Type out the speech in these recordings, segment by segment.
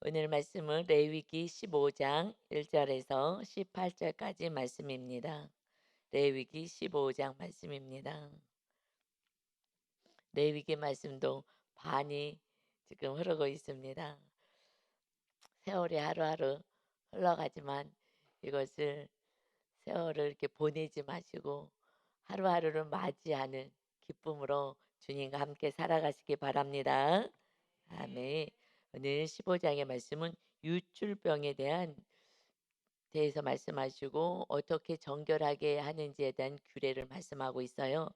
오늘 말씀은 레위기 15장 1절에서 18절까지 말씀입니다. 레위기 15장 말씀입니다. 레위기 말씀도 반이 지금 흐르고 있습니다. 세월이 하루하루 흘러가지만 이것을 세월을 이렇게 보내지 마시고 하루하루를 맞이하는 기쁨으로 주님과 함께 살아가시기 바랍니다. 아멘. 오늘 15장의 말씀은 유출병에 대해서 말씀하시고 어떻게 정결하게 하는지에 대한 규례를 말씀하고 있어요.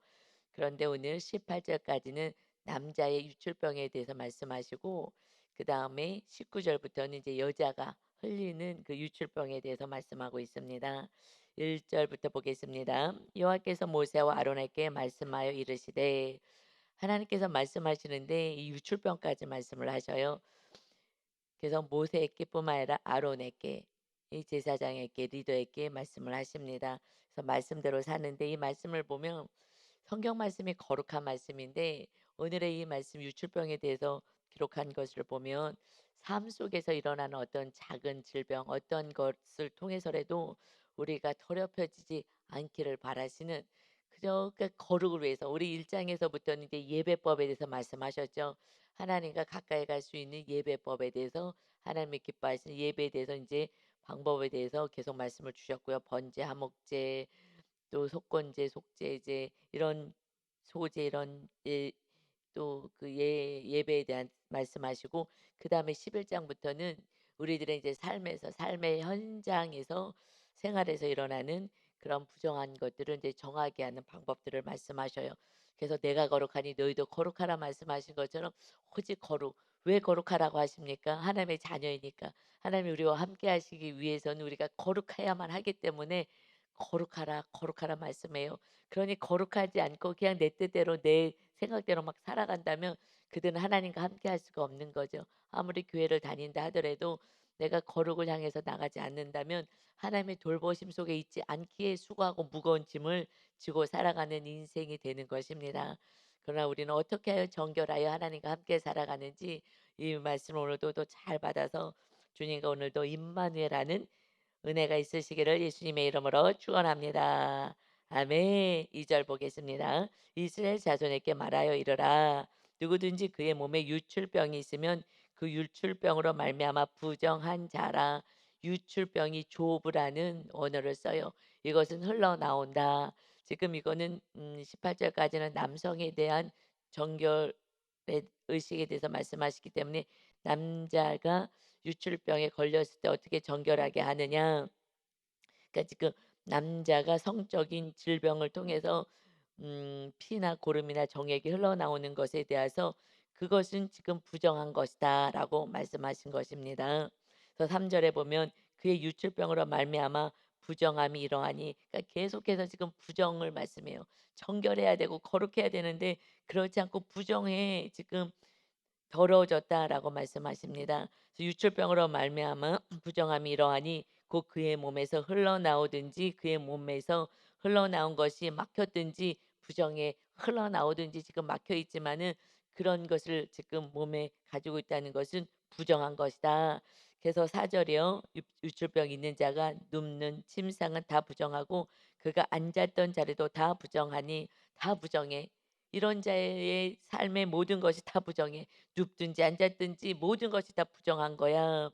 그런데 오늘 18절까지는 남자의 유출병에 대해서 말씀하시고 그 다음에 19절부터는 이제 여자가 흘리는 그 유출병에 대해서 말씀하고 있습니다. 1절부터 보겠습니다. 여호와께서 모세와 아론에게 말씀하여 이르시되, 하나님께서 말씀하시는데 이 유출병까지 말씀을 하셔요. 그래서 모세에게뿐만 아니라 아론에게, 이 제사장에게, 리더에게 말씀을 하십니다. 그래서 말씀대로 사는데, 이 말씀을 보면 성경 말씀이 거룩한 말씀인데 오늘의 이 말씀 유출병에 대해서 기록한 것을 보면 삶 속에서 일어나는 어떤 작은 질병, 어떤 것을 통해서라도 우리가 더럽혀지지 않기를 바라시는, 그저 그 거룩을 위해서 우리 일장에서부터는 이제 예배법에 대해서 말씀하셨죠. 하나님과 가까이 갈 수 있는 예배법에 대해서, 하나님이 기뻐하시는 예배에 대해서 이제 방법에 대해서 계속 말씀을 주셨고요. 번제, 화목제, 또 속건제, 속죄제, 이런 소제, 이런 또 그 예배에 대한 말씀하시고, 그다음에 11장부터는 우리들의 이제 삶에서, 삶의 현장에서, 생활에서 일어나는 그런 부정한 것들을 이제 정하게 하는 방법들을 말씀하셔요. 그래서 내가 거룩하니 너희도 거룩하라 말씀하신 것처럼 오직 거룩. 왜 거룩하라고 하십니까? 하나님의 자녀이니까. 하나님이 우리와 함께 하시기 위해서는 우리가 거룩해야만 하기 때문에 거룩하라, 거룩하라 말씀해요. 그러니 거룩하지 않고 그냥 내 뜻대로 내 생각대로 막 살아간다면 그들은 하나님과 함께 할 수가 없는 거죠. 아무리 교회를 다닌다 하더라도 내가 거룩을 향해서 나가지 않는다면 하나님의 돌보심 속에 있지 않기에 수고하고 무거운 짐을 지고 살아가는 인생이 되는 것입니다. 그러나 우리는 어떻게 하여 정결하여 하나님과 함께 살아가는지 이 말씀을 오늘도 또 잘 받아서 주님과 오늘도 임마누엘하는 은혜가 있으시기를 예수님의 이름으로 축원합니다. 아멘. 2절 보겠습니다. 이스라엘 자손에게 말하여 이르라. 누구든지 그의 몸에 유출병이 있으면 그 유출병으로 말미암아 부정한 자라. 유출병이 조부라는 언어를 써요. 이것은 흘러나온다. 지금 이거는 18절까지는 남성에 대한 정결의 의식에 대해서 말씀하시기 때문에 남자가 유출병에 걸렸을 때 어떻게 정결하게 하느냐. 그러니까 지금 남자가 성적인 질병을 통해서 피나 고름이나 정액이 흘러나오는 것에 대해서 그것은 지금 부정한 것이다라고 말씀하신 것입니다. 그래서 3절에 보면 그의 유출병으로 말미암아 부정함이 이러하니, 그러니까 계속해서 지금 부정을 말씀해요. 정결해야 되고 거룩해야 되는데 그렇지 않고 부정해 지금 더러워졌다라고 말씀하십니다. 그래서 유출병으로 말미암아 부정함이 이러하니 곧 그의 몸에서 흘러나오든지 그의 몸에서 흘러나온 것이 막혔든지 부정에 흘러나오든지 지금 막혀 있지만은 그런 것을 지금 몸에 가지고 있다는 것은 부정한 것이다. 그래서 4절이요. 유출병 있는 자가 눕는 침상은 다 부정하고 그가 앉았던 자리도 다 부정하니, 다 부정해. 이런 자의 삶의 모든 것이 다 부정해. 눕든지 앉았든지 모든 것이 다 부정한 거야.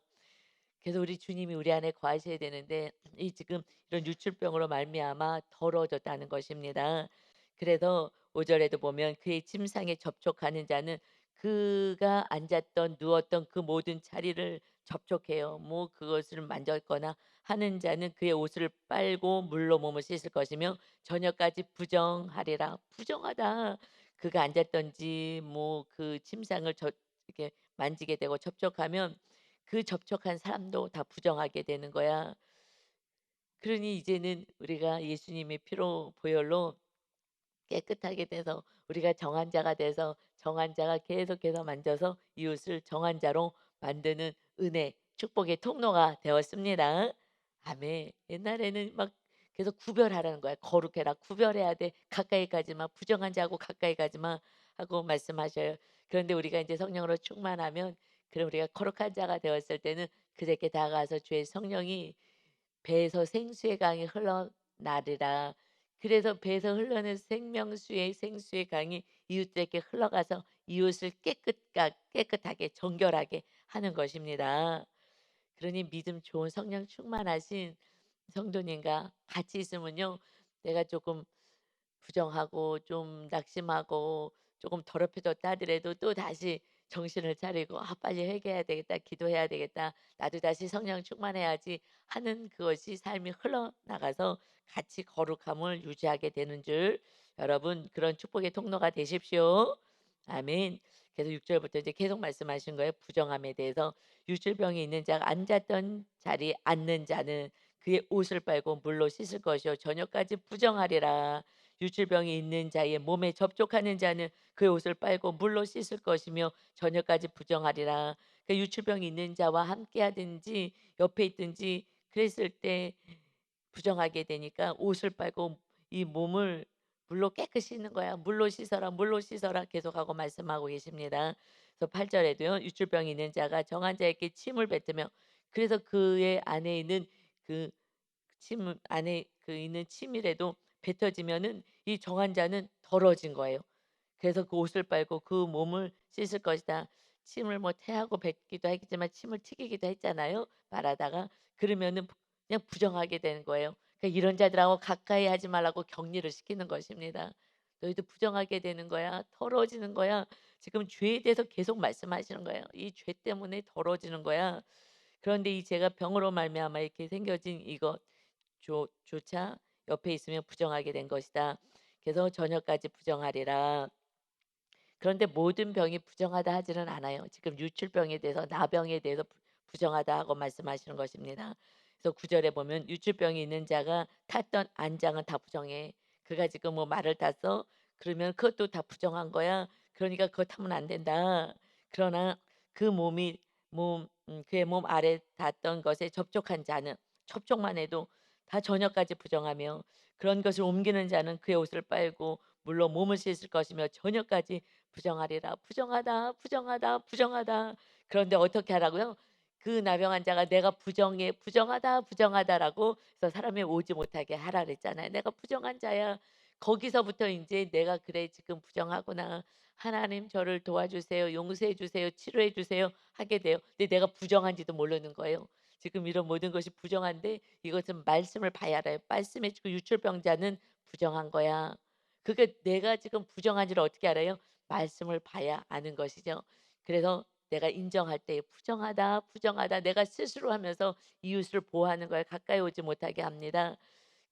그래서 우리 주님이 우리 안에 거하셔야 되는데 이 지금 이런 유출병으로 말미암아 더러워졌다는 것입니다. 그래서 5절에도 보면 그의 침상에 접촉하는 자는 그가 앉았던 누웠던 그 모든 자리를 접촉해요. 뭐 그것을 만졌거나 하는 자는 그의 옷을 빨고 물로 몸을 씻을 것이며 저녁까지 부정하리라. 부정하다. 그가 앉았던지 뭐 그 침상을 이렇게 만지게 되고 접촉하면 그 접촉한 사람도 다 부정하게 되는 거야. 그러니 이제는 우리가 예수님의 피로 보혈로 깨끗하게 돼서 우리가 정한 자가 돼서 정한 자가 계속해서 만져서 이웃을 정한 자로 만드는 은혜, 축복의 통로가 되었습니다. 아멘. 옛날에는 막 계속 구별하라는 거야. 거룩해라. 구별해야 돼. 가까이 가지 마. 부정한 자하고 가까이 가지 마. 하고 말씀하셔요. 그런데 우리가 이제 성령으로 충만하면 그럼 우리가 거룩한 자가 되었을 때는 그에게 다가가서 주의 성령이 배에서 생수의 강이 흘러나리라. 그래서 배에서 흘러는 생명수의 생수의 강이 이웃에게 흘러가서 이웃을 깨끗하게 정결하게 하는 것입니다. 그러니 믿음 좋은 성령 충만하신 성도님과 같이 있으면요. 내가 조금 부정하고 좀 낙심하고 조금 더럽혀졌다 하더라도 또다시 정신을 차리고 '아 빨리 회개해야 되겠다. 기도해야 되겠다. 나도 다시 성령 충만해야지.' 하는 그것이 삶이 흘러나가서 같이 거룩함을 유지하게 되는 줄 여러분 그런 축복의 통로가 되십시오. 아멘. 그래서 6 절부터 이제 계속 말씀하신 거예요. 부정함에 대해서 "유출병이 있는 자가 앉았던 자리에 앉는 자는 그의 옷을 빨고 물로 씻을 것이요 저녁까지 부정하리라. 유출병이 있는 자의 몸에 접촉하는 자는 그의 옷을 빨고 물로 씻을 것이며 저녁까지 부정하리라." 그 유출병이 있는 자와 함께 하든지 옆에 있든지 그랬을 때 부정하게 되니까 옷을 빨고 이 몸을 물로 깨끗이 씻는 거야. "물로 씻어라. 물로 씻어라." 계속하고 말씀하고 계십니다. 그래서 8 절에도요. "유출병이 있는 자가 정한 자에게 침을 뱉으며 그래서 그의 안에 있는 그 침 안에 그 있는 침이라도 뱉어지면은 이 정한 자는 더러워진 거예요. 그래서 그 옷을 빨고 그 몸을 씻을 것이다. 침을 뭐 태하고 뱉기도 하겠지만 침을 튀기기도 했잖아요, 말하다가. 그러면은 그냥 부정하게 되는 거예요. 그러니까 이런 자들하고 가까이 하지 말라고 격리를 시키는 것입니다. "너희도 부정하게 되는 거야. 더러워지는 거야." 지금 죄에 대해서 계속 말씀하시는 거예요. "이 죄 때문에 더러워지는 거야." 그런데 이 죄가 병으로 말미암아 이렇게 생겨진 이것 조차 옆에 있으면 부정하게 된 것이다. 그래서 "저녁까지 부정하리라." 그런데 모든 병이 부정하다 하지는 않아요. 지금 유출병에 대해서 나병에 대해서 부정하다 하고 말씀하시는 것입니다. 그래서 9 절에 보면 "유출병이 있는 자가 탔던 안장은 다 부정해." 그가 지금 뭐 말을 탔어? 그러면 그것도 다 부정한 거야. 그러니까 그거 타면 안 된다. 그러나 그 그의 몸 아래 닿았던 것에 접촉한 자는 접촉만 해도 다 저녁까지 부정하며 그런 것을 옮기는 자는 그의 옷을 빨고 물로 몸을 씻을 것이며 저녁까지 부정하리라. 부정하다, 부정하다, 부정하다. 그런데 어떻게 하라고요? 그 나병 환자가 "내가 부정해, 부정하다, 부정하다."라고 해서 사람이 오지 못하게 하라 그랬잖아요. "내가 부정한 자야." 거기서부터 이제 '내가 그래 지금 부정하구나. 하나님 저를 도와주세요. 용서해 주세요. 치료해 주세요.' 하게 돼요. 근데 내가 부정한지도 모르는 거예요. 지금 이런 모든 것이 부정한데 이것은 말씀을 봐야 알아요. 말씀에 그 유출병자는 부정한 거야. 그게 내가 지금 부정한지를 어떻게 알아요? 말씀을 봐야 아는 것이죠. 그래서 내가 인정할 때 부정하다, 부정하다 내가 스스로 하면서 이웃을 보호하는 거에 가까이 오지 못하게 합니다.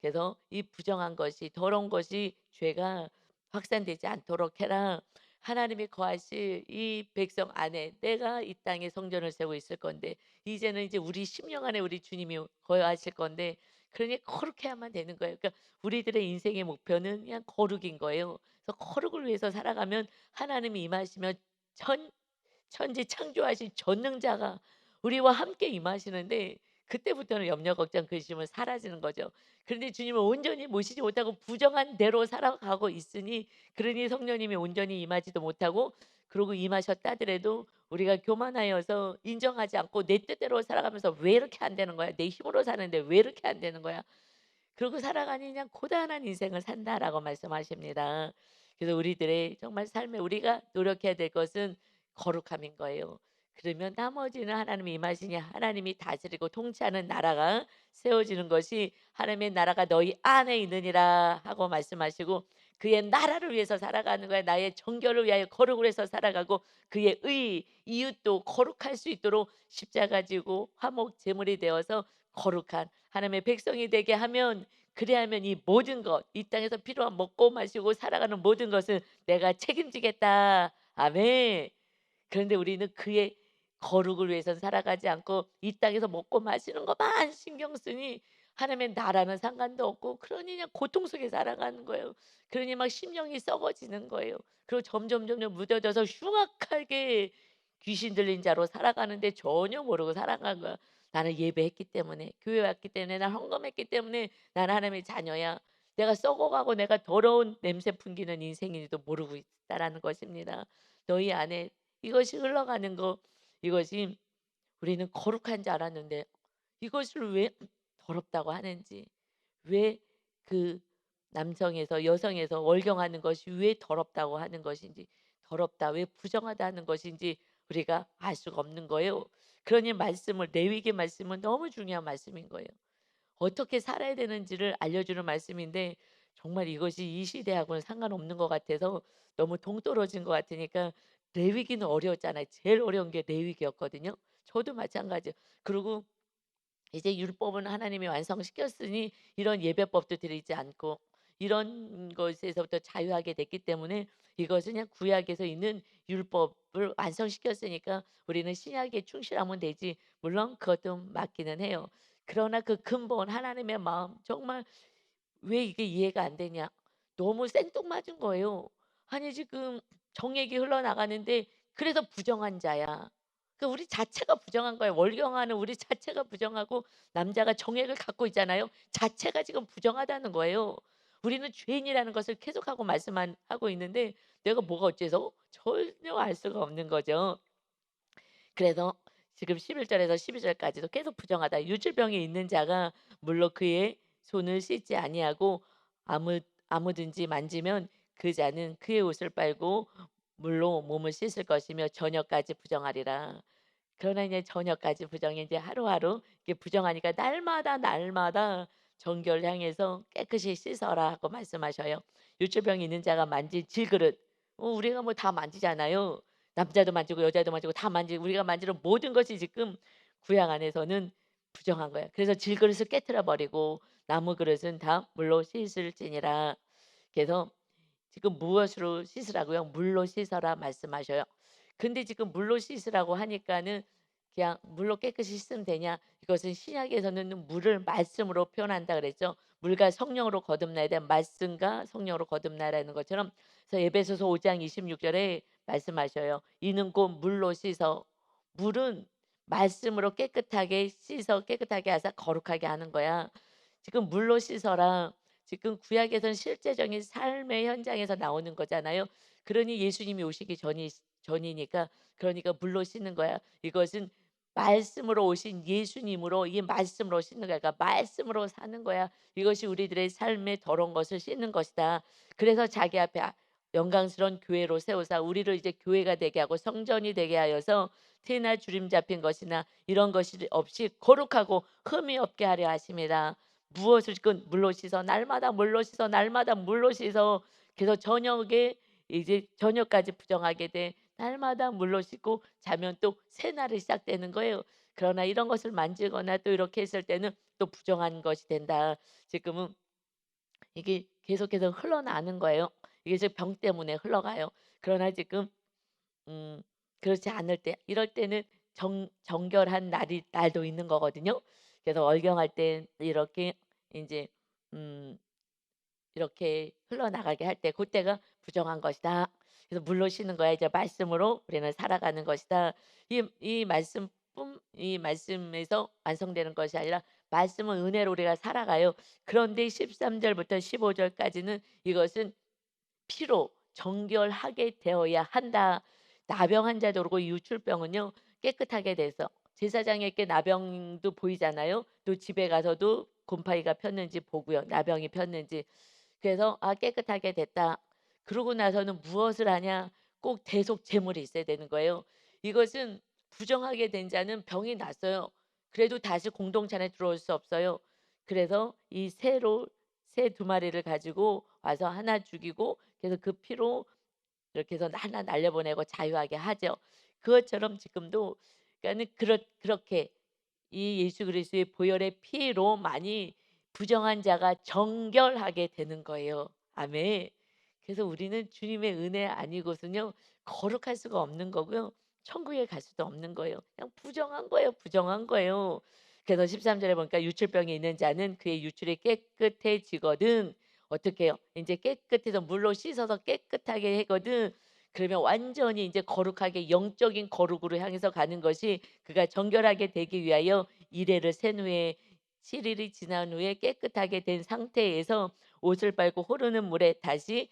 그래서 이 부정한 것이 더러운 것이 죄가 확산되지 않도록 해라. 하나님이 거하실 이 백성 안에 내가 이 땅에 성전을 세우고 있을 건데 이제는 이제 우리 심령 안에 우리 주님이 거하실 건데 그러니 거룩해야만 되는 거예요. 그러니까 우리들의 인생의 목표는 그냥 거룩인 거예요. 그래서 거룩을 위해서 살아가면 하나님이 임하시면 천 천지 창조하신 전능자가 우리와 함께 임하시는데 그때부터는 염려 걱정 근심은 사라지는 거죠. 그런데 주님을 온전히 모시지 못하고 부정한 대로 살아가고 있으니 그러니 성령님이 온전히 임하지도 못하고 그러고 임하셨다 하더라도 우리가 교만하여서 인정하지 않고 내 뜻대로 살아가면서 '왜 이렇게 안 되는 거야? 내 힘으로 사는데 왜 이렇게 안 되는 거야?' 그러고 살아가니 그냥 고단한 인생을 산다라고 말씀하십니다. 그래서 우리들의 정말 삶에 우리가 노력해야 될 것은 거룩함인 거예요. 그러면 나머지는 하나님이 임하시니 하나님이 다스리고 통치하는 나라가 세워지는 것이 하나님의 나라가 너희 안에 있느니라 하고 말씀하시고 그의 나라를 위해서 살아가는 거야. 나의 정결을 위하여 거룩을 해서 살아가고 그의 이웃도 거룩할 수 있도록 십자가 지고 화목 제물이 되어서 거룩한 하나님의 백성이 되게 하면 그래야면 이 모든 것 이 땅에서 필요한 먹고 마시고 살아가는 모든 것을 내가 책임지겠다. 아멘. 그런데 우리는 그의 거룩을 위해서 살아가지 않고 이 땅에서 먹고 마시는 것만 신경 쓰니 하나님의 나라는 상관도 없고 그러니 그냥 고통 속에 살아가는 거예요. 그러니 막 심령이 썩어지는 거예요. 그리고 점점 무뎌져서 흉악하게 귀신 들린 자로 살아가는데 전혀 모르고 살아간 거야. 나는 예배했기 때문에 교회 왔기 때문에 난 헌금했기 때문에 나는 하나님의 자녀야. 내가 썩어가고 내가 더러운 냄새 풍기는 인생인지도 모르고 있다라는 것입니다. 너희 안에 이것이 흘러가는 거 이것이 우리는 거룩한 줄 알았는데 이것을 왜 더럽다고 하는지, 왜 그 남성에서 여성에서 월경하는 것이 왜 더럽다고 하는 것인지, 더럽다 왜 부정하다 하는 것인지 우리가 알 수가 없는 거예요. 그러니 말씀을, 레위기 말씀은 너무 중요한 말씀인 거예요. 어떻게 살아야 되는지를 알려주는 말씀인데 정말 이것이 이 시대하고는 상관없는 것 같아서 너무 동떨어진 것 같으니까. 레위기는 어려웠잖아요. 제일 어려운 게 레위기였거든요. 저도 마찬가지예요. 그리고 이제 율법은 하나님이 완성시켰으니 이런 예배법도 드리지 않고 이런 것에서부터 자유하게 됐기 때문에 이것은 그냥 구약에서 있는 율법을 완성시켰으니까 우리는 신약에 충실하면 되지. 물론 그것도 맞기는 해요. 그러나 그 근본 하나님의 마음, 정말 왜 이게 이해가 안 되냐? 너무 생뚱맞은 거예요. 아니 지금 정액이 흘러나가는데 그래서 부정한 자야. 그 우리 자체가 부정한 거예요. 월경하는 우리 자체가 부정하고 남자가 정액을 갖고 있잖아요. 자체가 지금 부정하다는 거예요. 우리는 죄인이라는 것을 계속하고 말씀만 하고 있는데 내가 뭐가 어째서 전혀 알 수가 없는 거죠. 그래서 지금 11 절에서 12 절까지도 계속 부정하다. 유질병이 있는 자가 물로 그의 손을 씻지 아니하고 아무든지 만지면 그 자는 그의 옷을 빨고 물로 몸을 씻을 것이며 저녁까지 부정하리라. 그러나 이제 저녁까지 부정이 이제 하루하루 이렇게 부정하니까 날마다 날마다 정결 향해서 깨끗이 씻어라 하고 말씀하셔요. 유초병이 있는 자가 만진 질그릇, 우리가 뭐 다 만지잖아요. 남자도 만지고 여자도 만지고 다 만지고 우리가 만지는 모든 것이 지금 구약 안에서는 부정한 거야. 그래서 질그릇을 깨트려 버리고 나무 그릇은 다 물로 씻을지니라. 그래서 지금 무엇으로 씻으라고요? 물로 씻어라 말씀하셔요. 근데 지금 물로 씻으라고 하니까는 그냥 물로 깨끗이 씻으면 되냐? 이것은 신약에서는 물을 말씀으로 표현한다 그랬죠. 물과 성령으로 거듭나야 돼. 말씀과 성령으로 거듭나라는 것처럼. 그래서 에베소서 5장 26절에 말씀하셔요. 이는 곧 물로 씻어. 물은 말씀으로 깨끗하게 씻어 깨끗하게 하사 거룩하게 하는 거야. 지금 물로 씻어라. 지금 구약에서는 실제적인 삶의 현장에서 나오는 거잖아요. 그러니 예수님이 오시기 전이니까, 그러니까 물로 씻는 거야. 이것은 말씀으로 오신 예수님으로, 이 말씀으로 씻는 거야. 그러니까 말씀으로 사는 거야. 이것이 우리들의 삶의 더러운 것을 씻는 것이다. 그래서 자기 앞에 영광스러운 교회로 세우사 우리를 이제 교회가 되게 하고 성전이 되게 하여서 티나 주림 잡힌 것이나 이런 것이 없이 거룩하고 흠이 없게 하려 하심이라. 무엇을 지금 물로 씻어 날마다 물로 씻어 날마다 물로 씻어. 그래서 저녁에 이제 저녁까지 부정하게 돼 날마다 물로 씻고 자면 또 새날이 시작되는 거예요. 그러나 이런 것을 만지거나 또 이렇게 했을 때는 또 부정한 것이 된다. 지금은 이게 계속해서 흘러나는 거예요. 이게 지금 병 때문에 흘러가요. 그러나 지금 음 그렇지 않을 때, 이럴 때는 정결한 날도 있는 거거든요. 그래서 월경할 때 이렇게 인제 음 이렇게 흘러나가게 할 때 그때가 부정한 것이다. 그래서 물로 쉬는 거야. 이제 말씀으로 우리는 살아가는 것이다. 이 말씀에서 완성되는 것이 아니라 말씀은 은혜로 우리가 살아가요. 그런데 13 절부터 15 절까지는 이것은 피로 정결하게 되어야 한다. 나병 환자도 그렇고 유출병은요 깨끗하게 돼서 제사장에게 나병도 보이잖아요. 또 집에 가서도 곰팡이가 폈는지 보고요. 나병이 폈는지. 그래서 깨끗하게 됐다. 그러고 나서는 무엇을 하냐? 꼭 대속 제물이 있어야 되는 거예요. 이것은 부정하게 된 자는 병이 났어요. 그래도 다시 공동체 안에 들어올 수 없어요. 그래서 이 새 두 마리를 가지고 와서 하나 죽이고 그래서 그 피로 이렇게 해서 하나 날려보내고 자유하게 하죠. 그것처럼 지금도 그러니까는 그렇게 이 예수 그리스도의 보혈의 피로 많이 부정한 자가 정결하게 되는 거예요. 아멘. 그래서 우리는 주님의 은혜 아니고서는요 거룩할 수가 없는 거고요. 천국에 갈 수도 없는 거예요. 그냥 부정한 거예요. 부정한 거예요. 그래서 13 절에 보니까 유출병이 있는 자는 그의 유출이 깨끗해지거든. 어떻게 해요? 이제 깨끗해서 물로 씻어서 깨끗하게 하거든. 그러면 완전히 이제 거룩하게 영적인 거룩으로 향해서 가는 것이, 그가 정결하게 되기 위하여 이레를 센 후에 7일이 지난 후에 깨끗하게 된 상태에서 옷을 빨고 흐르는 물에 다시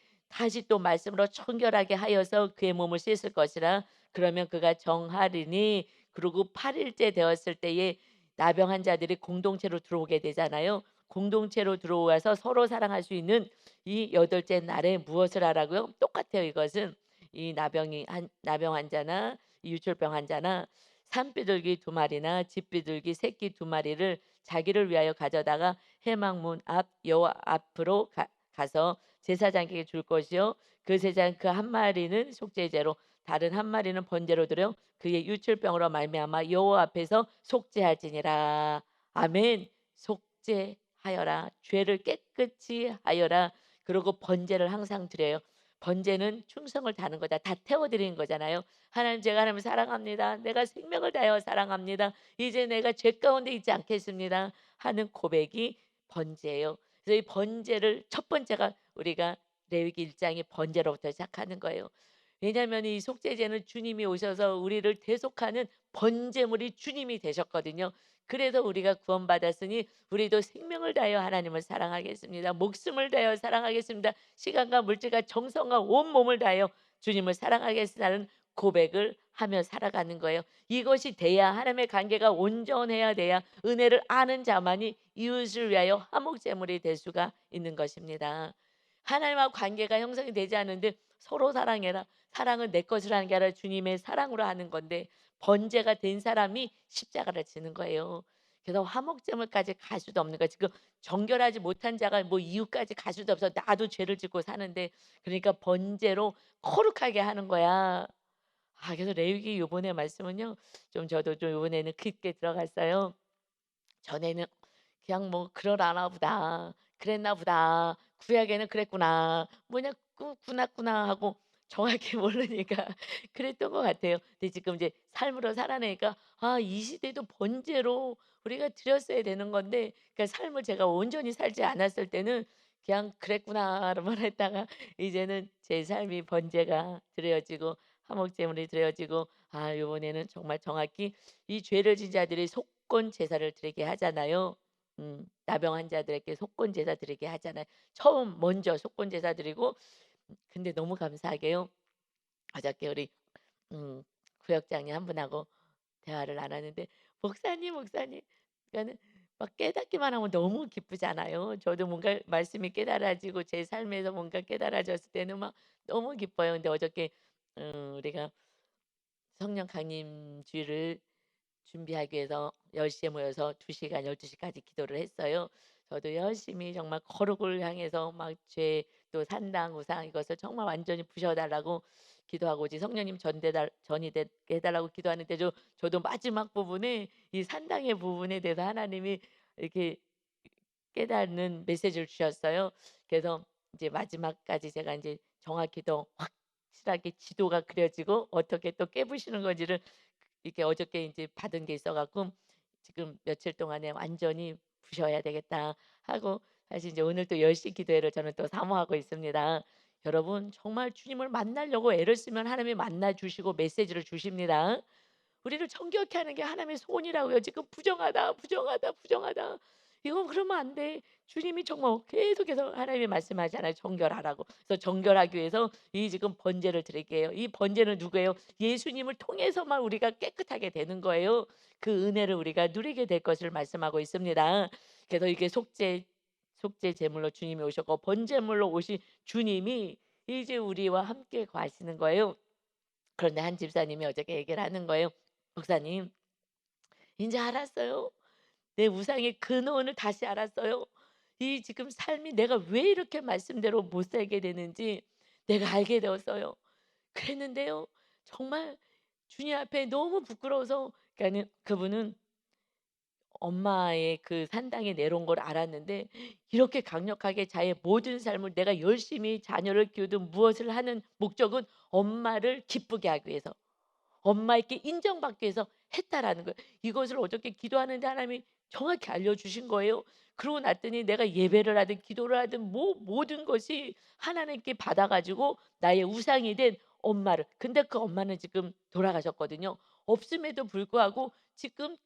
또 말씀으로 청결하게 하여서 그의 몸을 씻을 것이라. 그러면 그가 정하리니 그리고 8 일째 되었을 때에 나병 환자들이 공동체로 들어오게 되잖아요. 공동체로 들어와서 서로 사랑할 수 있는 이 여덟째 날에 무엇을 하라고요? 똑같아요 이것은. 이 나병 환자나 이 유출병 환자나 산비둘기 두 마리나 집비둘기 새끼 두 마리를 자기를 위하여 가져다가 회막문 앞 여호와 앞으로 가서 제사장에게 줄 것이요 그 제사장 그 한 마리는 속죄제로 다른 한 마리는 번제로 드려 그의 유출병으로 말미암아 여호와 앞에서 속죄할지니라. 아멘. 속죄하여라. 죄를 깨끗이 하여라. 그리고 번제를 항상 드려요. 번제는 충성을 다하는 거다. 다 태워 드리는 거잖아요. 하나님 제가 하나님을 사랑합니다. 내가 생명을 다하여 사랑합니다. 이제 내가 죄 가운데 있지 않겠습니다. 하는 고백이 번제예요. 그래서 이 번제를 첫 번째가 우리가 레위기 1장의 번제로부터 시작하는 거예요. 왜냐하면 이 속죄제는 주님이 오셔서 우리를 대속하는 번제물이 주님이 되셨거든요. 그래서 우리가 구원받았으니 우리도 생명을 다하여 하나님을 사랑하겠습니다. 목숨을 다하여 사랑하겠습니다. 시간과 물질과 정성과 온 몸을 다하여 주님을 사랑하겠다는 고백을 하며 살아가는 거예요. 이것이 돼야 하나님의 관계가 온전해야 돼야 은혜를 아는 자만이 이웃을 위하여 화목제물이 될 수가 있는 것입니다. 하나님과 관계가 형성이 되지 않는데 서로 사랑해라. 사랑은 내 것을 하는 게 아니라 주님의 사랑으로 하는 건데 번제가 된 사람이 십자가를 지는 거예요. 그래서 화목제물까지 갈 수도 없는 거야. 지금 정결하지 못한 자가 뭐 이유까지 갈 수도 없어. 나도 죄를 짓고 사는데 그러니까 번제로 거룩하게 하는 거야. 그래서 레위기 요번에 말씀은요. 좀 저도 좀 요번에는 깊게 들어갔어요. 전에는 그냥 뭐 그러라나 보다. 그랬나 보다. 구약에는 그랬구나. 뭐냐 구났구나 하고 정확히 모르니까 그랬던 것 같아요. 근데 지금 이제 삶으로 살아내니까 이 시대도 번제로 우리가 드렸어야 되는 건데 그러니까 삶을 제가 온전히 살지 않았을 때는 그냥 '그랬구나.'로만 했다가 이제는 제 삶이 번제가 드려지고 화목제물이 드려지고 요번에는 정말 정확히 이 죄를 진 자들이 속건 제사를 드리게 하잖아요. 나병 환자들에게 속건 제사 드리게 하잖아요. 처음 먼저 속건 제사 드리고 근데 너무 감사하게요. 어저께 우리 구역장이 한 분하고 대화를 나눴는데 "목사님, 목사님." 그러니까는 막 깨닫기만 하면 너무 기쁘잖아요. 저도 뭔가 말씀이 깨달아지고 제 삶에서 뭔가 깨달아졌을 때는 막 너무 기뻐요. 근데 어저께 우리가 성령 강림주일을 준비하기 위해서 10 시에 모여서 2 시간 12 시까지 기도를 했어요. 저도 열심히 정말 거룩을 향해서 막 죄 또 산당 우상 이것을 정말 완전히 부셔 달라고 기도하고 오직 성령님 전이 되게 해 달라고 기도하는데 저도 마지막 부분에 이 산당의 부분에 대해서 하나님이 이렇게 깨닫는 메시지를 주셨어요. 그래서 이제 마지막까지 제가 이제 정확히 더 확실하게 지도가 그려지고 어떻게 또 깨부시는 건지를 이렇게 어저께 이제 받은 게 있어 갖고 지금 며칠 동안에 '완전히 부셔야 되겠다.' 하고 사실 이제 오늘 또 10시 기도회를 저는 또 사모하고 있습니다. 여러분 정말 주님을 만나려고 애를 쓰면 하나님이 만나 주시고 메시지를 주십니다. 우리를 정결케 하는 게 하나님의 소원이라고요. 지금 부정하다, 부정하다, 부정하다. 이건 그러면 안 돼. 주님이 정말 계속해서 하나님이 말씀하잖아요. 정결하라고. 그래서 정결하기 위해서 이 지금 번제를 드릴게요. 이 번제는 누구예요? 예수님을 통해서만 우리가 깨끗하게 되는 거예요. 그 은혜를 우리가 누리게 될 것을 말씀하고 있습니다. 그래서 이게 속죄 제물로 주님이 오셨고 번제물로 오신 주님이 이제 우리와 함께 가시는 거예요. 그런데 한 집사님이 어저께 얘기를 하는 거예요. "목사님 인제 알았어요. 내 우상의 근원을 다시 알았어요. 이 지금 삶이 내가 왜 이렇게 말씀대로 못 살게 되는지 내가 알게 되었어요." 그랬는데요. 정말 주님 앞에 너무 부끄러워서 그러니까는 그분은 엄마의 그 산당에 내려온 걸 알았는데 이렇게 강력하게 자의 모든 삶을 내가 열심히 자녀를 키우든 무엇을 하는 목적은 엄마를 기쁘게 하기 위해서 엄마에게 인정받기 위해서 했다라는 거예요. 이것을 어저께 기도하는데 하나님이 정확히 알려주신 거예요. 그러고 났더니 내가 예배를 하든 기도를 하든 모든 것이 하나님께 받아가지고 나의 우상이 된 엄마를 근데 그 엄마는 지금 돌아가셨거든요. 없음에도 불구하고 지금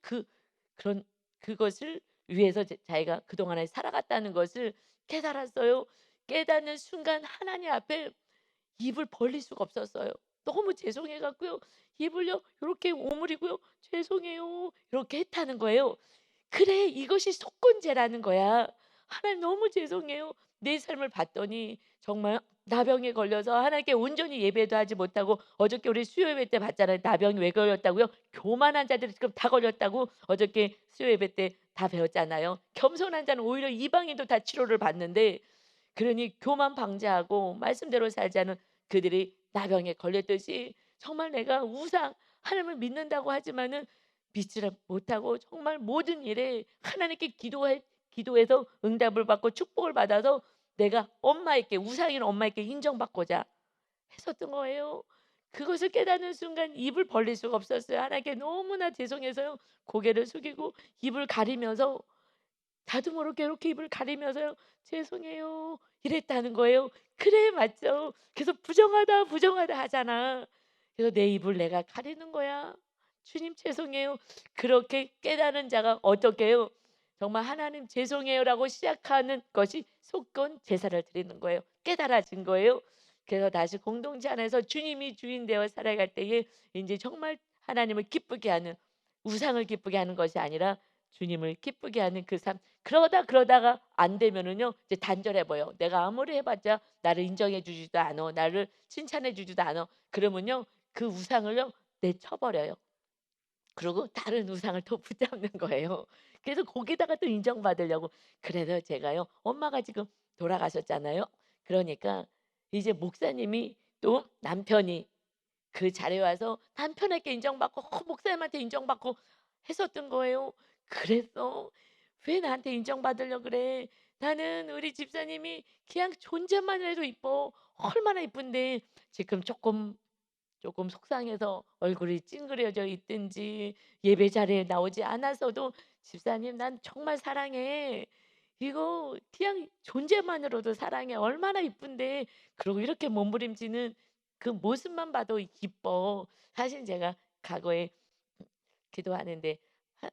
그런 그것을 위해서 자기가 그동안에 살아갔다는 것을 깨달았어요. 깨닫는 순간 하나님 앞에 입을 벌릴 수가 없었어요. 너무 죄송해 갖고요. 입을요 요렇게 오므리고요. "죄송해요." 이렇게 했다는 거예요. 그래 이것이 속건제라는 거야. 하나님 너무 죄송해요. 내 삶을 봤더니 정말 나병에 걸려서 하나님께 온전히 예배도 하지 못하고 어저께 우리 수요 예배 때 봤잖아요. 나병이 왜 걸렸다고요? 교만한 자들이 지금 다 걸렸다고 어저께 수요 예배 때 다 배웠잖아요. 겸손한 자는 오히려 이방인도 다 치료를 받는데 그러니 교만 방지하고 말씀대로 살자는 그들이 나병에 걸렸듯이 정말 내가 우상 하나님을 믿는다고 하지만은 믿지를 못하고 정말 모든 일에 하나님께 기도해서 응답을 받고 축복을 받아서 내가 엄마에게 우상인 엄마에게 인정받고자 했었던 거예요. 그것을 깨닫는 순간 입을 벌릴 수가 없었어요. 하나님께 너무나 죄송해서요. 고개를 숙이고 입을 가리면서 나도 모르게 이렇게 입을 가리면서요. "죄송해요." 이랬다는 거예요. 그래 맞죠. 계속 부정하다, 부정하다 하잖아. 그래서 내 입을 내가 가리는 거야. "주님 죄송해요." 그렇게 깨달은 자가 어떻게 해요? 정말 "하나님 죄송해요."라고 시작하는 것이 속건 제사를 드리는 거예요. 깨달아진 거예요. 그래서 다시 공동체 안에서 주님이 주인 되어 살아갈 때에 인제 정말 하나님을 기쁘게 하는 우상을 기쁘게 하는 것이 아니라 주님을 기쁘게 하는 그 삶 그러다가 안 되면은요 이제 단절해 버려요. 내가 아무리 해 봤자 나를 인정해 주지도 않아. 나를 칭찬해 주지도 않아. 그러면요 그 우상을요 내쳐 버려요. 그리고 다른 우상을 또 붙잡는 거예요. 그래서 거기다가 또 인정받으려고. 그래서 제가요 엄마가 지금 돌아가셨잖아요. 그러니까 이제 목사님이 또 남편이 그 자리에 와서 남편에게 인정받고 목사님한테 인정받고 했었던 거예요. 그래서 "왜 나한테 인정받으려 그래? 나는 우리 집사님이 그냥 존재만 해도 이뻐. 얼마나 이쁜데." 지금 조금 속상해서 얼굴이 찡그려져 있든지 예배 자리에 나오지 않아서도 "집사님 난 정말 사랑해. 이거 그냥 존재만으로도 사랑해. 얼마나 이쁜데." 그러고 이렇게 몸부림치는 그 모습만 봐도 기뻐. 사실 제가 과거에 기도하는데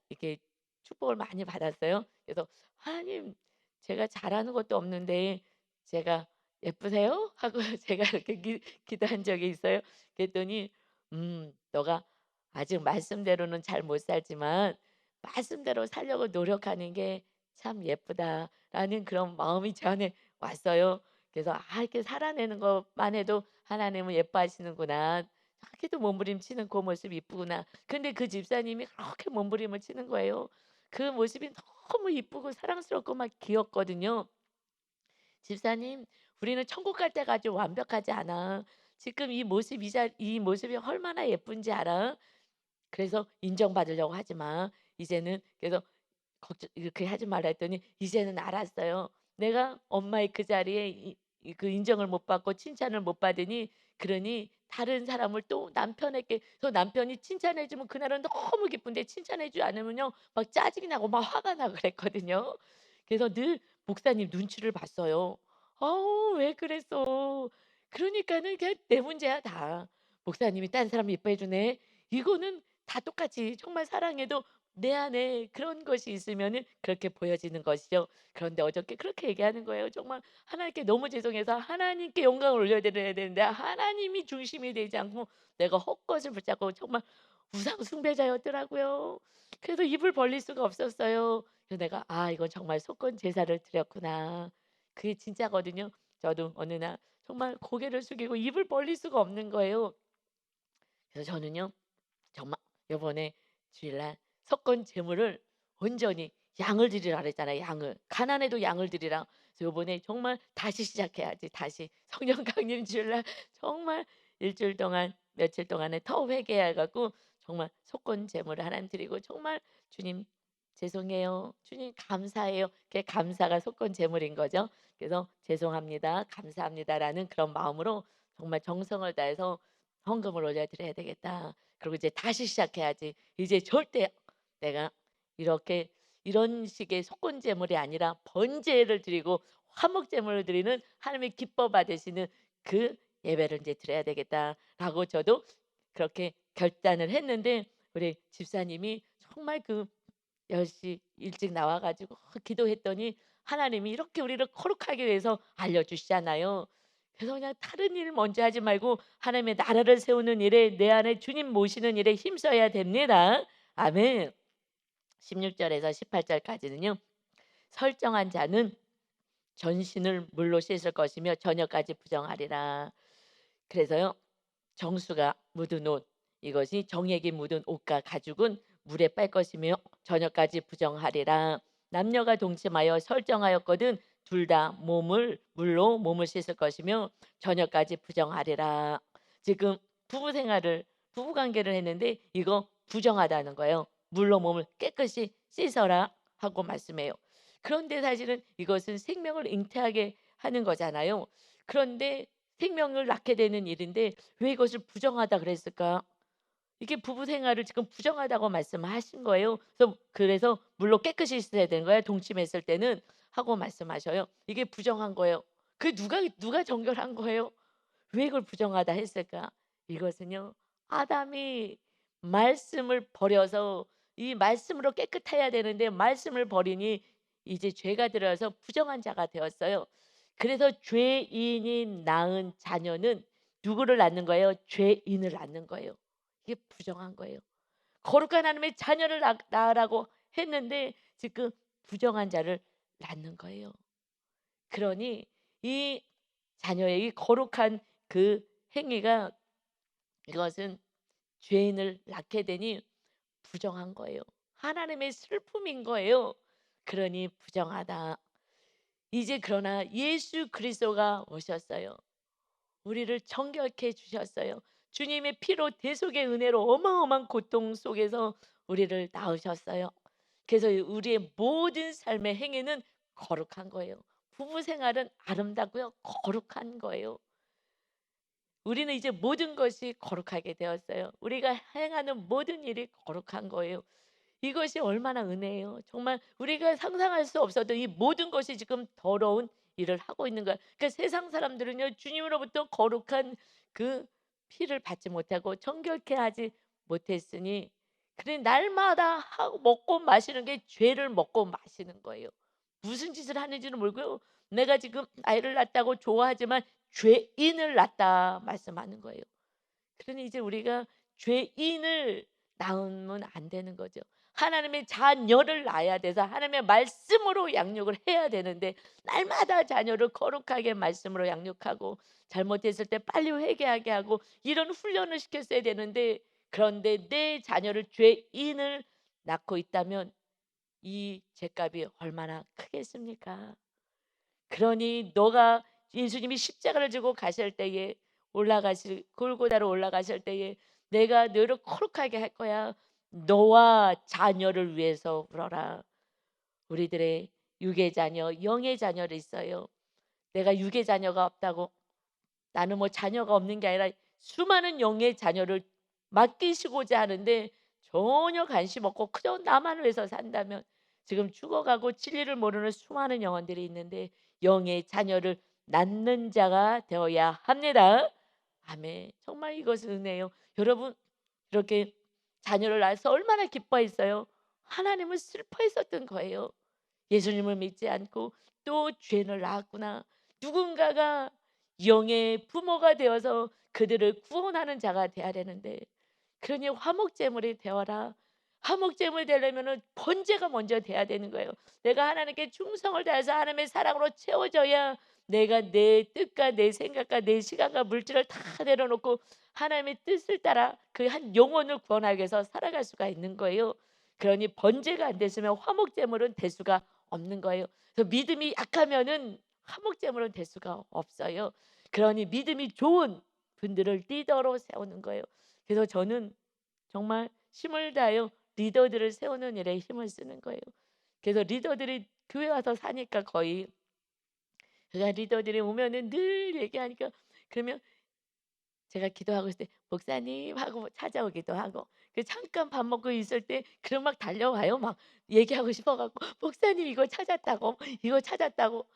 이렇게 축복을 많이 받았어요. 그래서 "하나님 제가 잘하는 것도 없는데 제가 예쁘세요?" 하고 제가 이렇게 기도한 적이 있어요. 그랬더니 너가 아직 말씀대로는 잘 못 살지만 말씀대로 살려고 노력하는 게 참 예쁘다.'라는 그런 마음이 제 안에 왔어요. 그래서 '아 이렇게 살아내는 것만 해도 하나님은 예뻐하시는구나. 저렇게도 몸부림치는 그 모습이 이쁘구나.' 근데 그 집사님이 그렇게 몸부림을 치는 거예요. 그 모습이 너무 이쁘고 사랑스럽고 막 귀엽거든요. "집사님 우리는 천국 갈 때까지 완벽하지 않아. 지금 이 모습이 얼마나 예쁜지 알아? 그래서 인정받으려고 하지 마. 이제는." 그래서 걱정 이렇게 하지 말라 했더니 이제는 알았어요. 내가 엄마의 그 자리에 그 인정을 못 받고 칭찬을 못 받으니 그러니 다른 사람을 또 남편에게 저 남편이 칭찬해 주면 그날은 너무 기쁜데 칭찬해 주지 않으면요 막 짜증이 나고 막 화가 나고 그랬거든요. 그래서 늘 목사님 눈치를 봤어요. "어우 왜 그랬어." 그러니까는 그냥 내 문제야 다. 목사님이 "딴 사람 예뻐해 주네." 이거는 다 똑같이 정말 사랑해도 내 안에 그런 것이 있으면은 그렇게 보여지는 것이죠. 그런데 어저께 그렇게 얘기하는 거예요. 정말 하나님께 너무 죄송해서 하나님께 영광을 올려드려야 되는데 하나님이 중심이 되지 않고 내가 헛것을 붙잡고 정말 우상 숭배자였더라고요. 그래서 입을 벌릴 수가 없었어요. 그래서 내가 '아 이건 정말 속건 제사를 드렸구나.' 그게 진짜거든요. 저도 어느 날 정말 고개를 숙이고 입을 벌릴 수가 없는 거예요. 그래서 저는요 정말 요번에 주일날 석건 제물을 온전히 양을 드리라 그랬잖아요, 양을. 가난해도 양을 드리라. 그래서 요번에 정말 다시 시작해야지 다시. 성령 강림 주일날 정말 일 주일 동안 며칠 동안에 더 회개해 갖고 정말 속건 제물을 하나님 드리고 정말 "주님 죄송해요. 주님 감사해요." 그게 감사가 속건 제물인 거죠. 그래서 "죄송합니다. 감사합니다."라는 그런 마음으로 정말 정성을 다해서 '헌금을 올려 드려야 되겠다.' 그리고 이제 다시 시작해야지. 이제 절대 내가 이렇게 이런 식의 속건 제물이 아니라 번제를 드리고 화목 제물을 드리는 하나님의 기뻐 받으시는 그 예배를 이제 드려야 되겠다라고 저도 그렇게 결단을 했는데 우리 집사님이 정말 그 10시 일찍 나와 가지고 기도했더니 하나님이 이렇게 우리를 거룩하게 위해서 알려 주시잖아요. 그래서 그냥 다른 일 먼저 하지 말고 하나님의 나라를 세우는 일에, 내 안에 주님 모시는 일에 힘써야 됩니다. 아멘. 16절에서 18절까지는요. 설정한 자는 전신을 물로 씻을 것이며 저녁까지 부정하리라. 그래서요. 정수가 묻은 옷, 이것이 정액이 묻은 옷과 가죽은 물에 빨 것이며 저녁까지 부정하리라. 남녀가 동침하여 설정하였거든 둘 다 몸을 물로 몸을 씻을 것이며 저녁까지 부정하리라. 지금 부부 생활을, 부부 관계를 했는데 이거 부정하다는 거예요. 물로 몸을 깨끗이 씻어라 하고 말씀해요. 그런데 사실은 이것은 생명을 잉태하게 하는 거잖아요. 그런데 생명을 낳게 되는 일인데 왜 이것을 부정하다 그랬을까? 이게 부부 생활을 지금 부정하다고 말씀하신 거예요. 그래서 물로 깨끗이 씻어야 되는 거예요. 동침했을 때는 하고 말씀하셔요. 이게 부정한 거예요. 그 누가 정결한 거예요? 왜 이걸 부정하다 했을까? 이것은요. 아담이 말씀을 버려서, 이 말씀으로 깨끗해야 되는데 말씀을 버리니 이제 죄가 들어서 부정한 자가 되었어요. 그래서 죄인이 낳은 자녀는 누구를 낳는 거예요? 죄인을 낳는 거예요. 이게 부정한 거예요. 거룩한 하나님의 자녀를 낳으라고 했는데 지금 부정한 자를 낳는 거예요. 그러니 이 자녀의 이 거룩한 그 행위가, 이것은 죄인을 낳게 되니 부정한 거예요. 하나님의 슬픔인 거예요. 그러니 부정하다. 이제 그러나 예수 그리스도가 오셨어요. 우리를 정결케 해 주셨어요. 주님의 피로 대속의 은혜로 어마어마한 고통 속에서 우리를 낳으셨어요. 그래서 우리의 모든 삶의 행위는 거룩한 거예요. 부부 생활은 아름답고요. 거룩한 거예요. 우리는 이제 모든 것이 거룩하게 되었어요. 우리가 행하는 모든 일이 거룩한 거예요. 이것이 얼마나 은혜예요. 정말 우리가 상상할 수 없었던 이 모든 것이 지금 더러운 일을 하고 있는 거야. 그러니까 세상 사람들은요, 주님으로부터 거룩한 그 피를 받지 못하고 정결케 하지 못했으니, 그래 날마다 하고 먹고 마시는 게 죄를 먹고 마시는 거예요. 무슨 짓을 하는지는 모르고요. 내가 지금 아이를 낳았다고 좋아하지만 죄인을 낳았다 말씀하는 거예요. 그러니 이제 우리가 죄인을 낳으면 안 되는 거죠. 하나님의 자녀를 낳아야 돼서 하나님의 말씀으로 양육을 해야 되는데, 날마다 자녀를 거룩하게 말씀으로 양육하고 잘못했을 때 빨리 회개하게 하고 이런 훈련을 시켰어야 되는데, 그런데 내 자녀를 죄인을 낳고 있다면 이 죄값이 얼마나 크겠습니까? 그러니 너가, 예수님이 십자가를 지고 가실 때에, 올라가실 골고다로 올라가실 때에 내가 너를 거룩하게 할 거야. 너와 자녀를 위해서 울어라. 우리들의 육의 자녀, 영의 자녀를 있어요. 내가 육의 자녀가 없다고, 나는 뭐 자녀가 없는 게 아니라 수많은 영의 자녀를 맡기시고자 하는데 전혀 관심 없고 그저 나만 위해서 산다면 지금 죽어가고 진리를 모르는 수많은 영혼들이 있는데 영의 자녀를 낳는 자가 되어야 합니다. 아멘. 정말 이것은 은혜예요. 여러분, 이렇게 자녀를 낳아서 얼마나 기뻐했어요. 하나님은 슬퍼했었던 거예요. 예수님을 믿지 않고 또 죄를 낳았구나. 누군가가 영의 부모가 되어서 그들을 구원하는 자가 되어야 되는데, 그러니 화목제물이 되어라. 화목제물 되려면은 번제가 먼저 돼야 되는 거예요. 내가 하나님께 충성을 다해서 하나님의 사랑으로 채워져야 내가 내 뜻과 내 생각과 내 시간과 물질을 다 내려놓고 하나님의 뜻을 따라 그 한 영혼을 구원하기 위해서 살아갈 수가 있는 거예요. 그러니 번제가 안 됐으면 화목제물은 될 수가 없는 거예요. 그래서 믿음이 약하면은 화목제물은 될 수가 없어요. 그러니 믿음이 좋은 분들을 리더로 세우는 거예요. 그래서 저는 정말 힘을 다하여 리더들을 세우는 일에 힘을 쓰는 거예요. 그래서 리더들이 교회 와서 사니까 거의, 그냥 리더들이 오면은 늘 얘기하니까, 그러면 제가 기도하고 있을 때 목사님 하고 찾아오기도 하고, 그 잠깐 밥 먹고 있을 때 그럼 막 달려와요. 막 얘기하고 싶어 갖고 목사님 이거 찾았다고, 이거 찾았다고.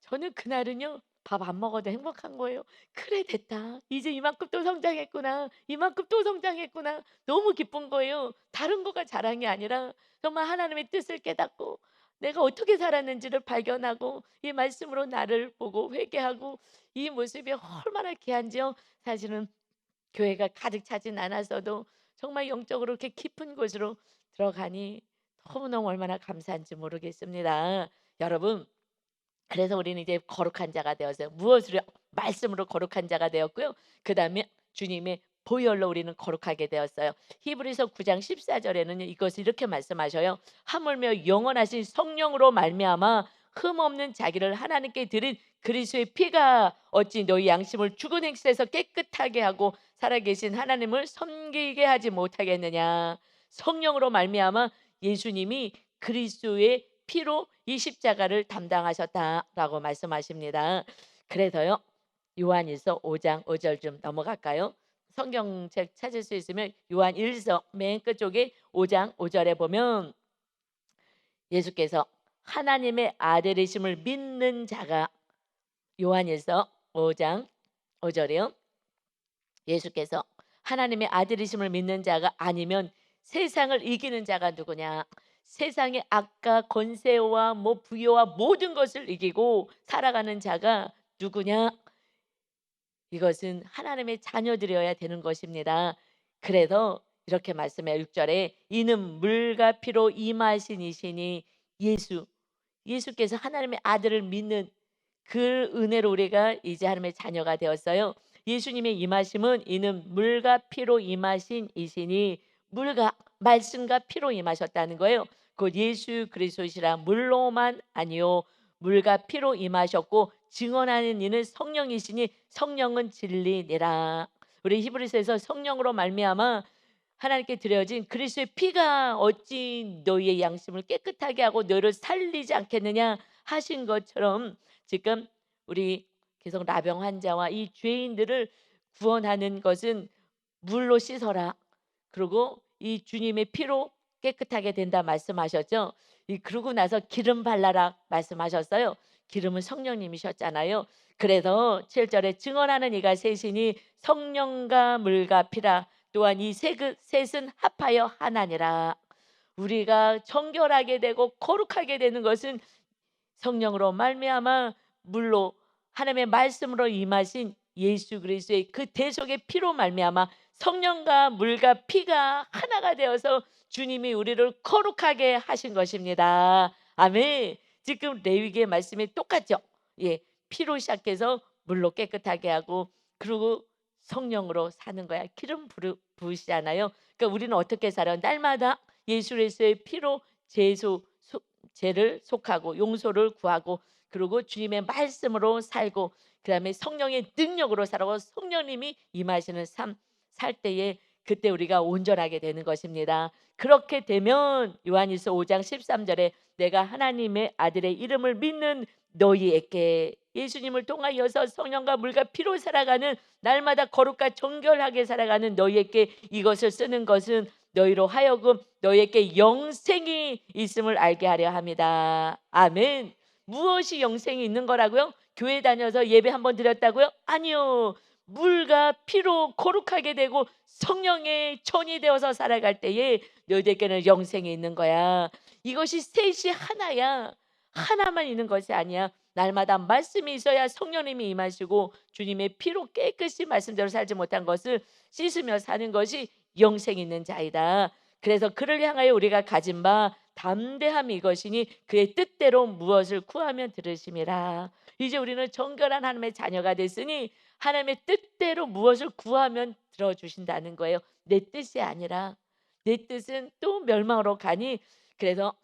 저는 그날은요, 밥 안 먹어도 행복한 거예요. '그래 됐다. 이제 이만큼 또 성장했구나. 이만큼 또 성장했구나.' 너무 기쁜 거예요. 다른 거가 자랑이 아니라 정말 하나님의 뜻을 깨닫고 내가 어떻게 살았는지를 발견하고 이 말씀으로 나를 보고 회개하고 이 모습이 얼마나 귀한지요. 사실은 교회가 가득 차진 않아서도 정말 영적으로 이렇게 깊은 곳으로 들어가니 너무너무 얼마나 감사한지 모르겠습니다. 여러분, 그래서 우리는 이제 거룩한 자가 되었어요. 무엇으로? 말씀으로 거룩한 자가 되었고요. 그다음에 주님의 보혈로 우리는 거룩하게 되었어요. 히브리서 9장 14절에는 이것을 이렇게 말씀하셔요. 하물며 영원하신 성령으로 말미암아 흠없는 자기를 하나님께 드린 그리스도의 피가 어찌 너희 양심을 죽은 행실에서 깨끗하게 하고 살아계신 하나님을 섬기게 하지 못하겠느냐. 성령으로 말미암아 예수님이 그리스도의 피로 이 십자가를 담당하셨다라고 말씀하십니다. 그래서요, 요한일서 5장 5절 좀 넘어갈까요? 성경책 찾을 수 있으면 요한 1서 맨 끝쪽에 5장 5절에 보면 예수께서 하나님의 아들이심을 믿는 자가, 요한일서 5장 5절이요. 예수께서 하나님의 아들이심을 믿는 자가 아니면 세상을 이기는 자가 누구냐? 세상의 악과 권세와 뭐 부여와 모든 것을 이기고 살아가는 자가 누구냐? 이것은 하나님의 자녀들이어야 되는 것입니다. 그래서 이렇게 말씀해 6절에 이는 물과 피로 임하신 이시니 예수께서 하나님의 아들을 믿는 그 은혜로 우리가 이제 하나님의 자녀가 되었어요. 예수님의 임하심은 이는 물과 피로 임하신 이시니, 물과 말씀과 피로 임하셨다는 거예요. 곧 예수 그리스도시라. 물로만 아니요 물과 피로 임하셨고 증언하는 이는 성령이시니 성령은 진리니라. 우리 히브리서에서 성령으로 말미암아 하나님께 드려진 그리스도의 피가 어찌 너희의 양심을 깨끗하게 하고 너희를 살리지 않겠느냐 하신 것처럼, 지금 우리 계속 나병 환자와 이 죄인들을 구원하는 것은 물로 씻어라. 그리고 이 주님의 피로 깨끗하게 된다 말씀하셨죠. 그러고 나서 기름 발라라 말씀하셨어요. 기름은 성령님이셨잖아요. 그래서 7절에 증언하는 이가 셋이니 성령과 물과 피라. 또한 이 셋은 합하여 하나니라. 우리가 정결하게 되고 거룩하게 되는 것은 성령으로 말미암아 물로 하나님의 말씀으로 임하신 예수 그리스도의 그 대속의 피로 말미암아 성령과 물과 피가 하나가 되어서 주님이 우리를 거룩하게 하신 것입니다. 아멘. 지금 레위기의 말씀이 똑같죠. 예, 피로 시작해서 물로 깨끗하게 하고 그리고 성령으로 사는 거야. 기름 부으시잖아요. 그러니까 우리는 어떻게 살아요? 날마다 예수 그리스도의 피로 죄를 속하고 용서를 구하고 그리고 주님의 말씀으로 살고 그다음에 성령의 능력으로 살아고 성령님이 임하시는 삶 살 때에 그때 우리가 온전하게 되는 것입니다. 그렇게 되면 요한일서 5장 13절에 내가 하나님의 아들의 이름을 믿는 너희에게, 예수님을 통하여서 성령과 물과 피로 살아가는 날마다 거룩과 정결하게 살아가는 너희에게 이것을 쓰는 것은 너희로 하여금 너희에게 영생이 있음을 알게 하려 합니다. 아멘. 무엇이 영생이 있는 거라고요? 교회 다녀서 예배 한번 드렸다고요? 아니요. 물과 피로 거룩하게 되고 성령의 천이 되어서 살아갈 때에 너희에게는 영생이 있는 거야. 이것이 셋이 하나야. 하나만 있는 것이 아니야. 날마다 말씀이 있어야 성령님이 임하시고 주님의 피로 깨끗이 말씀대로 살지 못한 것을 씻으며 사는 것이 영생 있는 자이다. 그래서 그를 향하여 우리가 가진 바 담대함이 이것이니 그의 뜻대로 무엇을 구하면 들으심이라. 이제 우리는 정결한 하나님의 자녀가 됐으니 하나님의 뜻대로 무엇을 구하면 들어주신다는 거예요. 내 뜻이 아니라 내 뜻은 또 멸망으로 가니, 그래서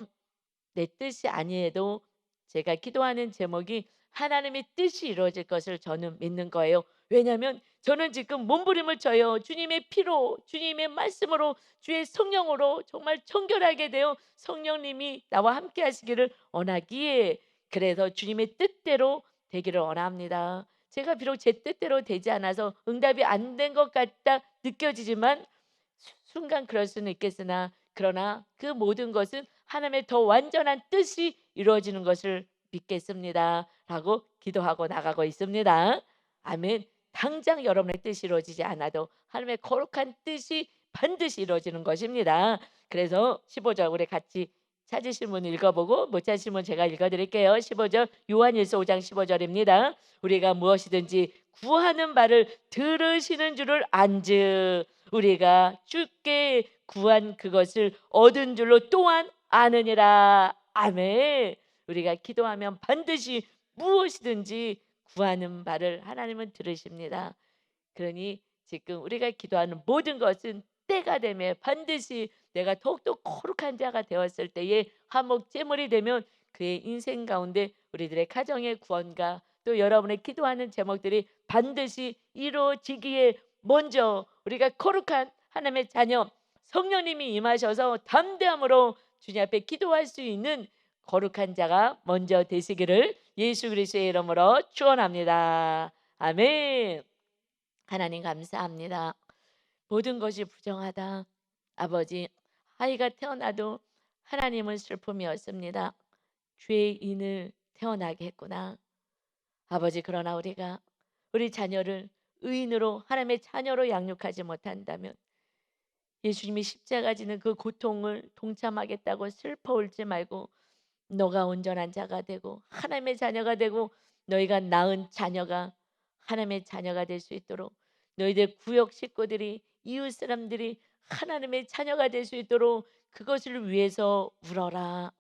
내 뜻이 아니어도 제가 기도하는 제목이 하나님의 뜻이 이루어질 것을 저는 믿는 거예요. 왜냐하면 저는 지금 몸부림을 쳐요. 주님의 피로, 주님의 말씀으로, 주의 성령으로 정말 정결하게 되어 성령님이 나와 함께 하시기를 원하기에, 그래서 주님의 뜻대로 되기를 원합니다. 제가 비록 제 뜻대로 되지 않아서 응답이 안 된 것 같다 느껴지지만 순간 그럴 수는 있겠으나, 그러나 그 모든 것은 하나님의 더 완전한 뜻이 이루어지는 것을 믿겠습니다 라고 기도하고 나가고 있습니다. 아멘. 당장 여러분의 뜻이 이루어지지 않아도 하나님의 거룩한 뜻이 반드시 이루어지는 것입니다. 그래서 15절 우리 같이 찾으신 분 읽어보고 못 찾으시면 제가 읽어드릴게요. 15절, 요한일서 5장 15절입니다. 우리가 무엇이든지 구하는 바를 들으시는 줄을 안즉 우리가 주께 구한 그것을 얻은 줄로 또한 아느니라. 아멘. 우리가 기도하면 반드시 무엇이든지 구하는 바를 하나님은 들으십니다. 그러니 지금 우리가 기도하는 모든 것은 때가 되면 반드시 내가 더욱더 거룩한 자가 되었을 때에 화목 제물이 되면 그의 인생 가운데 우리들의 가정의 구원과 또 여러분의 기도하는 제목들이 반드시 이루어지기에 먼저 우리가 거룩한 하나님의 자녀 성령님이 임하셔서 담대함으로 주님 앞에 기도할 수 있는 거룩한 자가 먼저 되시기를 예수 그리스도의 이름으로 축원합니다. 아멘. 하나님 감사합니다. 모든 것이 부정하다. 아버지, 아이가 태어나도 하나님은 슬픔이었습니다. 죄인을 태어나게 했구나. 아버지, 그러나 우리가 우리 자녀를 의인으로 하나님의 자녀로 양육하지 못한다면 예수님이 십자가 지는 그 고통을 동참하겠다고 슬퍼 울지 말고 너가 온전한 자가 되고 하나님의 자녀가 되고 너희가 낳은 자녀가 하나님의 자녀가 될 수 있도록 너희들 구역 식구들이 이웃 사람들이 하나님의 자녀가 될 수 있도록 그것을 위해서 울어라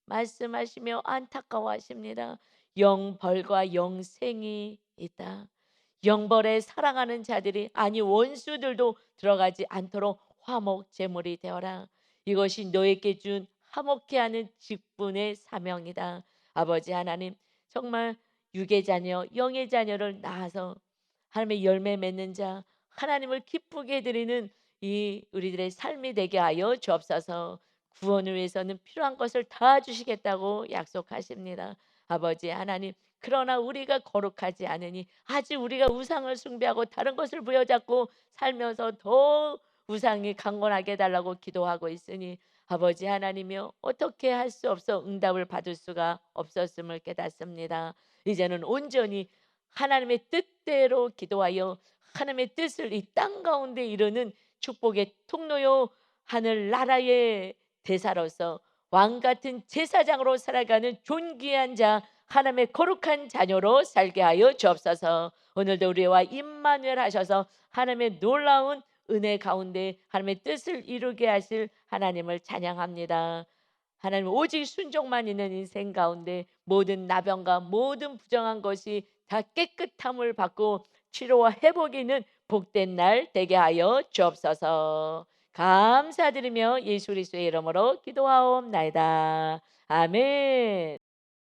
말씀하시며 안타까워하십니다. 영벌과 영생이 있다. 영벌에 사랑하는 자들이 아니 원수들도 들어가지 않도록 화목 제물이 되어라. 이것이 너에게 준 화목케 하는 직분의 사명이다. 아버지 하나님 정말 육의 자녀 영의 자녀를 낳아서 하나님의 열매 맺는 자 하나님을 기쁘게 해드리는 이 우리들의 삶이 되게 하여 주옵소서. 구원을 위해서는 필요한 것을 다 주시겠다고 약속하십니다. 아버지 하나님 그러나 우리가 거룩하지 않으니 아직 우리가 우상을 숭배하고 다른 것을 부여잡고 살면서 더 우상이 강건하게 해달라고 기도하고 있으니 아버지 하나님이여 어떻게 할 수 없어 응답을 받을 수가 없었음을 깨닫습니다. 이제는 온전히 하나님의 뜻대로 기도하여 하나님의 뜻을 이 땅 가운데 이루는 축복의 통로요 하늘 나라의 대사로서 왕 같은 제사장으로 살아가는 존귀한 자 하나님의 거룩한 자녀로 살게 하여 주옵소서. 오늘도 우리와 임마누엘 하셔서 하나님의 놀라운 은혜 가운데 하나님의 뜻을 이루게 하실 하나님을 찬양합니다. 하나님 오직 순종만 있는 인생 가운데 모든 나병과 모든 부정한 것이 다 깨끗함을 받고 치료와 회복이 있는 복된 날 되게 하여 주옵소서. 감사드리며 예수 그리스도의 이름으로 기도하옵나이다. 아멘.